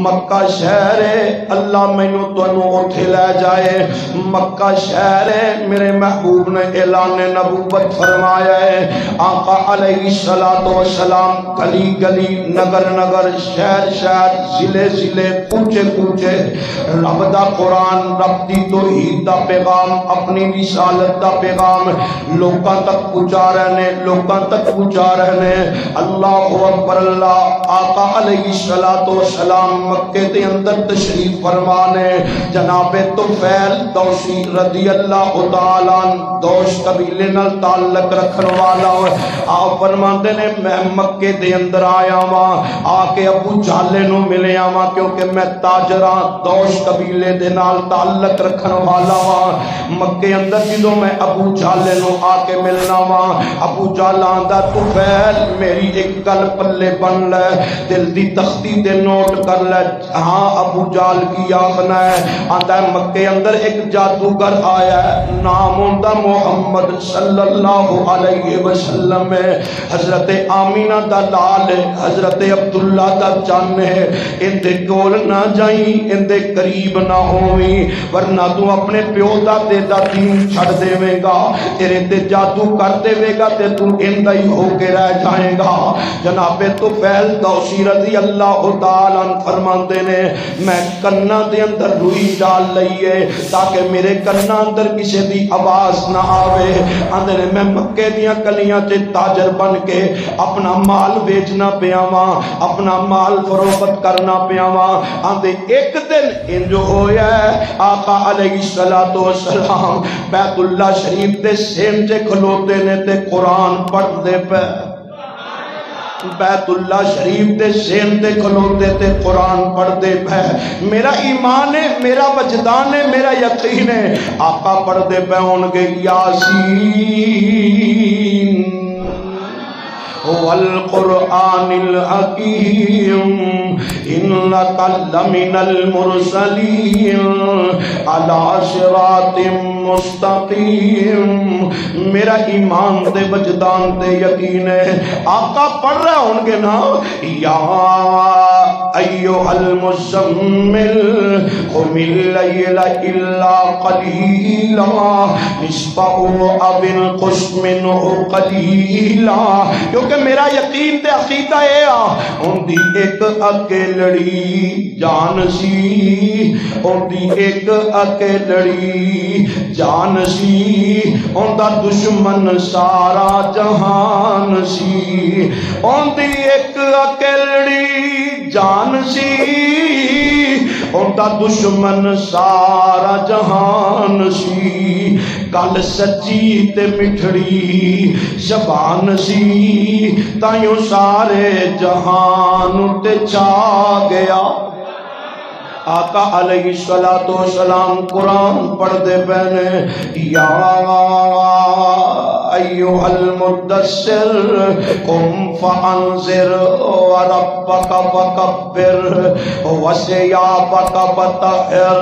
مکہ شہر ہے، اللہ مینوں تانوں اوتھے لے جائے۔ مکہ شہر ہے، میرے محبوب نے اعلان نبوت فرمایا ہے۔ آقا علیہ الصلوۃ والسلام گلی گلی، نگر نگر، شہر شہر، ضلع ضلع، کوچے کوچے رب دا قرآن، رب دی توحید دا پیغام، اپنی رسالت دا پیغام لوکاں تک پہنچا رہے ہیں، لوکاں تک پہنچا رہے ہیں۔ اللہ اکبر اللہ۔ آقا علیہ الصلوۃ والسلام مکے دے اندر تشریف فرمانے، جناب طفیل دوسی رضی اللہ تعالی عنہ دوش قبیلے نال تعلق رکھن والا آپ فرماندے نے میں مکے دے اندر آیا ہاں، آ کے ابو جہل نو ملیا ہاں، کیونکہ میں تاجر ہاں، دوش قبیلے دے نال تعلق رکھن والا ہاں۔ مکے اندر جدوں میں ابو جہل نو آ کے ملنا ہاں، ابو جہل آندا طفیل میری ایک گل پلے بن لے، دل دی تختی دے نوٹ کر لے۔ ہاں ابو جال کی آخنا ہے، آتا ہے مکے اندر ایک جادوگر آیا ہے، نام ہوندا محمد صلی اللہ علیہ وسلم ہے، حضرت آمینہ دا لال ہے، حضرت عبداللہ دا چان ہے، ان دے کول نہ جائیں، ان دے قریب نہ ہوئیں، ورنہ تو اپنے پیو دا دے دا دین چھڑ دے وے گا، تیرے تے جادو کر دے وے گا تے تو ان دا ہی ہو کے رہ جائے گا۔ جناب طفیل دوسی رضی اللہ تعالیٰ عنہ فرماندے نے میں کنا دے اندر روئی ڈال لئیے تاکہ میرے کنا اندر کسی دی آواز نہ آوے۔ آندے نے میں مکے دیاں کلیاں تے تاجر بن کے اپنا مال بیچنا پیاواں، اپنا مال فروخت کرنا پیاواں۔ آندے ایک دن انجو ہویا ہے، آقا علیہ الصلوۃ والسلام بیت اللہ شریف دے سینٹے کھلوتے نے تے قرآن پڑھ دے پہ، بیت اللہ شریف دے سین دے کھلوتے تے قرآن پڑھ دے پہ۔ میرا ایمان ہے، میرا وجدان ہے، میرا یقین ہے، آقا پڑھ دے پہ ہونگے یاسین والقرآن الحکیم انک لمن المرسلین علی صراط مستقیم۔ میرا ایمان دے وجدان دے یقین ہے، آقا پڑھ رہے ہوں گے نا یا ایھا المزمل قم اللیل الا قلیلا نصفہ او انقص منہ قلیلا، کیونکہ میرا یقین تے عقیدہ ہے ان دی ایک اکیلڑی جان سی، ان دی ایک اکیلڑی جان سی، ان دا دشمن سارا جہان سی، ان دی ایک اکیلڑی جان سی، ان دا دشمن سارا جہان سی، گل سچی تے مٹھڑی زبان سی، تائیوں سارے جہان تے چھا گیا۔ آقا علیہ الصلوۃ والسلام قرآن پڑھ دے پہنے یا ایھا المدثر قم فانذر وربک فکبر وثیابک فطہر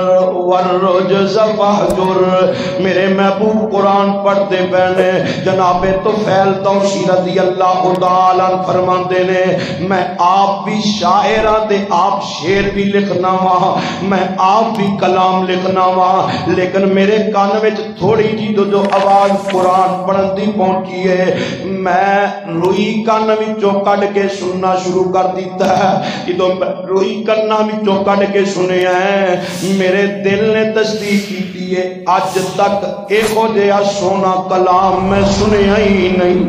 والرجز فاہجر۔ میرے محبوب قرآن پڑھ دے پہنے، جناب طفیل دوسی رضی اللہ تعالیٰ فرماندے نے میں آپ بھی شاعراں دے آپ شعر بھی لکھنا وہاں، میں آپ بھی کلام لکھنا وہاں، لیکن میرے کان وچ تھوڑی جی جو آواز قرآن پڑھن دی پہنچی ہے، میں روئی کان وچوں کڈ کے سننا شروع کر دیتا ہے۔ جدوں روئی کنا وچوں کڈ کے سنیا ہے، میرے دل نے تصدیق کی ہے اج تک ایہو جہا سونا کلام میں سنیا ہی نہیں،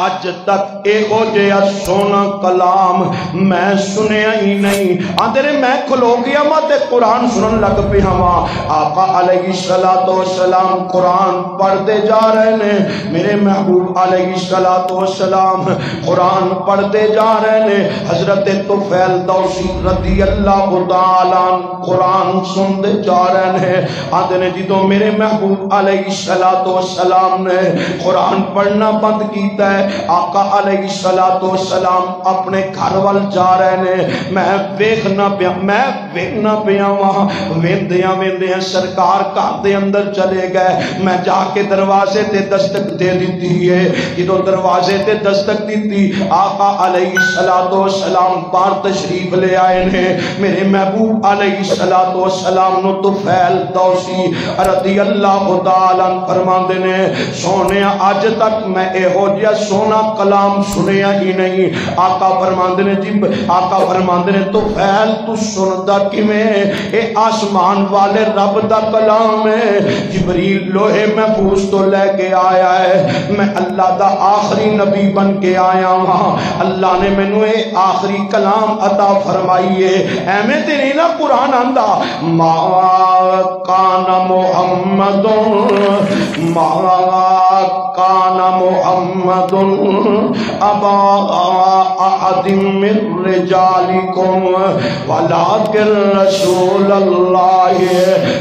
اج تک ایہو جہا سونا کلام میں سنیا ہی نہیں۔ آندے نے میں کھلو گیا ماں تے قرآن سنن لگ پہ ہوا، آقا علیہ الصلوۃ والسلام قرآن پڑھ دے جا رہے نے، میرے محبوب علیہ الصلوۃ والسلام قرآن پڑھ دے جا رہے نے، حضرت طفیل دوسی رضی اللہ تعالیٰ قرآن سن دے جا رہے نے۔ آندے نے جدوں میرے محبوب علیہ الصلوۃ والسلام نے قرآن پڑھنا بند کیتا ہے، آقا علیہ السلام اپنے گھر وال جا رہے نے، میں ویکھنا پیا وہاں ویندیاں ویندیاں سرکار گھر دے اندر چلے گئے۔ میں جا کے دروازے تے دستک دے دیتی ہے، جدو دروازے تے دستک دیتی آقا علیہ السلام باہر تشریف لے آئے نے۔ میرے محبوب علیہ السلام نو طفیل دوسی رضی اللہ تعالیٰ فرماندے نے سونے اج تک میں ایہو جیا سونا کلام سنیا ہی نہیں۔ آقا فرماندے نے جب آقا فرماندے نے طفیل تو سندا کیویں؟ اے آسمان والے رب دا کلام ہے، جبریل لوہے محفوظ تو لے کے آیا ہے، میں اللہ دا آخری نبی بن کے آیا ہاں، اللہ نے مینوں اے آخری کلام عطا فرمائیے۔ ایویں تے نہیں نا قرآن آندا ما کان محمد ابا احد من رجالکم ولکن رسول اللہ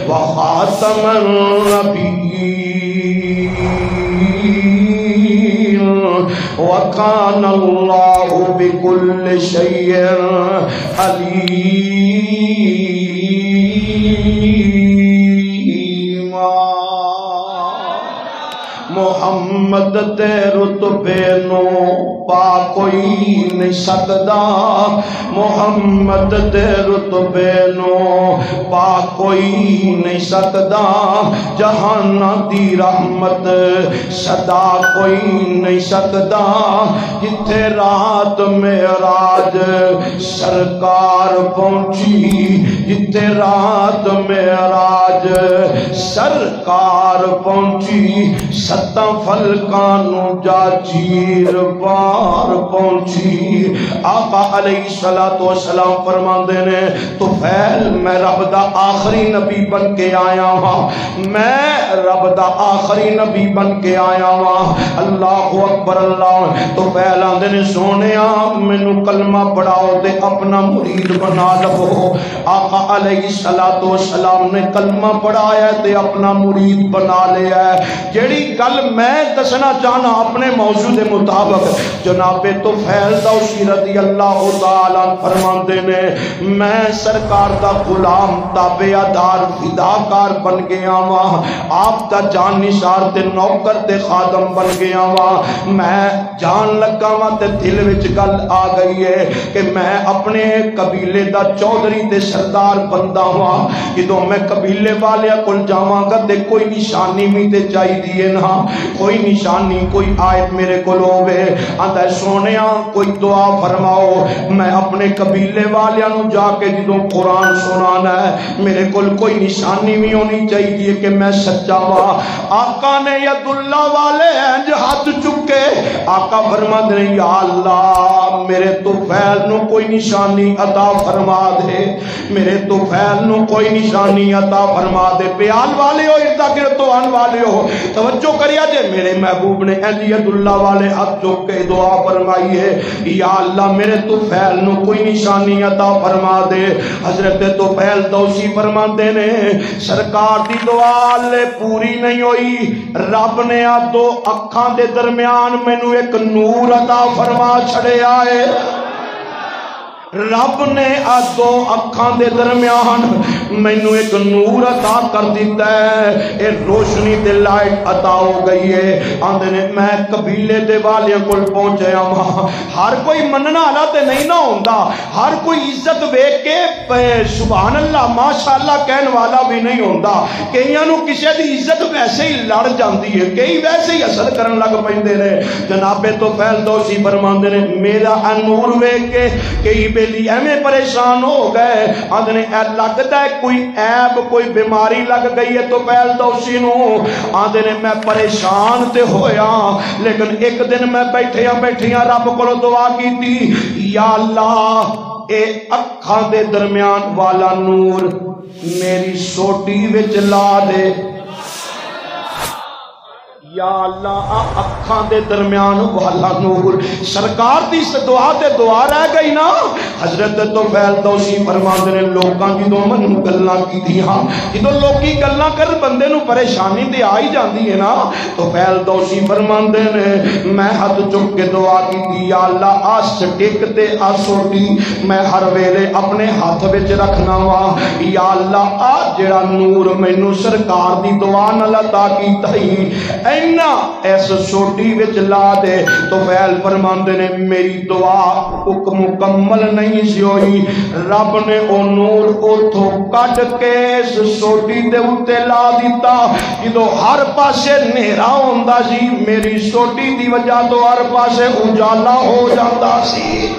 وخاتم النبیین وکان اللہ بکل شیء علیم۔ محمد دے رتبے نو پا کوئی نہیں سکدا، محمد دے رتبے نو پا کوئی نہیں سکدا، جہاں دی رحمت صدا کوئی نہیں سکدا، جتھے رات معراج سرکار پہنچی، جتھے رات معراج سرکار پہنچی، ستاں فلکانوں جا چیر پار پہنچی۔ آقا علیہ السلام فرماندے نے طفیل میں رب دا آخری نبی بن کے آیا ہاں، میں رب دا آخری نبی بن کے آیا ہاں۔ اللہ اکبر اللہ۔ طفیل آندے نے سونیا مینوں کلمہ پڑھاؤ تے اپنا مرید بنا لو۔ آقا علیہ السلام نے کلمہ پڑھایا تے اپنا مرید بنا لیا ہے۔ جیڑی گل میں دسنا چاہنا اپنے موضوع دے مطابق جناب طفیل دوسی رضی اللہ تعالیٰ فرماندے نے میں سرکار دا غلام تابعدار فداکار بن گیا ہاں، آپ دا جان نثار تے نوکر تے خادم بن گیا ہاں۔ میں جان لگا ہاں تے دل وچ گل آ گئی ہے کہ میں اپنے قبیلے دا چودھری تے سردار بندہ ہاں، جدوں میں قبیلے والے کول جاواں گا تے کوئی نشانی بھی تے چاہیے نا، کوئی نشانی کوئی آیت میرے کو ہوے آندا سونیا کوئی دعا فرماؤ۔ میں اپنے قبیلے والیاں جا کے جدوں قرآن سنانا ہے میرے کو کوئی نشانی بھی ہونی چاہیے کہ میں سچا ہوا۔ آقا نے ید اللہ والے ہیں ہاتھ چکے، آقا فرما دے یا اللہ میرے طفیل نو کوئی نشانی عطا فرما دے، میرے طفیل نو کوئی نشانی عطا فرما دے۔ پیال والے ہو اردا گرتوان والے ہو توجہ کریا جے، میرے محبوب نے ید اللہ والے ہاتھ چک کے دعا فرمائی ہے یا اللہ میرے طفیل نو کوئی نشانی عطا فرما دے۔ حضرت طفیل دوسی فرما دے نے سرکار دی دعا لے پوری نہیں ہوئی، رب نے آ دو اکھاں دے درمیان مینوں ایک نور عطا فرما چھڑیا ہے۔ رب نے آ دو اکھاں دے درمیان مینوں ایک نور عطا کر دیتا ہے، اے روشنی تے لائٹ عطا ہو گئی ہے۔ آندے نے میں قبیلے دے والیاں کول پہنچیا ہاں، ہر کوئی مننا والا تے نہیں نہ ہوندا، ہر کوئی عزت ویکھ کے سبحان اللہ ماشاءاللہ کہن والا بھی نہیں ہوندا۔ کئیاں نو کسے دی عزت ویسے ہی لڑ جاندی ہے، کئی ویسے ہی اثر کرن لگ پیندے نے۔ جناب طفیل دوسی فرماندے نے میرا نور ویکھ کے کئی بیلی ایویں پریشان ہو گئے، آندے اے لگدا ہے کوئی عیب کوئی بیماری لگ گئی ہے طفیل دوسی نو۔ آندے نے میں پریشان تے ہویا، لیکن ایک دن میں بیٹھیاں رب کولوں دعا کیتی یا اللہ اے اکھاں دے درمیان والا نور میری سوٹی وچ لا دے، یا اللہ اکھاں دے درمیان والا نور سرکار دی اس دعا تے دعا رہ گئی نا. حضرت طفیل دوسی فرماندے نے لوکاں جدوں منوں گلاں کیتیاں جدوں لوکی گلاں کر بندے نو پریشانی تے آ ہی جاندی ہے نا. طفیل دوسی فرماندے نے میں ہاتھ چک کے دعا کیتی یا اللہ آ سٹک تے آ سوٹی میں ہر ویلے اپنے ہاتھ وچ رکھنا وا. یا اللہ آ جڑا نور مینوں سرکار دی دعا نال عطا کیتا ہی اینا اس سوٹی وچ لا دے. طفیل فرماندے نے میری دعا مکمل نہیں سی ہوئی. رب نے او نور اوتھوں کڈ کے اس سوٹی دے اوتے لا دیتا. جدوں ہر پاسے نیرا ہوندا سی میری سوٹی دی وجہ تو ہر پاسے اجالا ہو جاتا سی.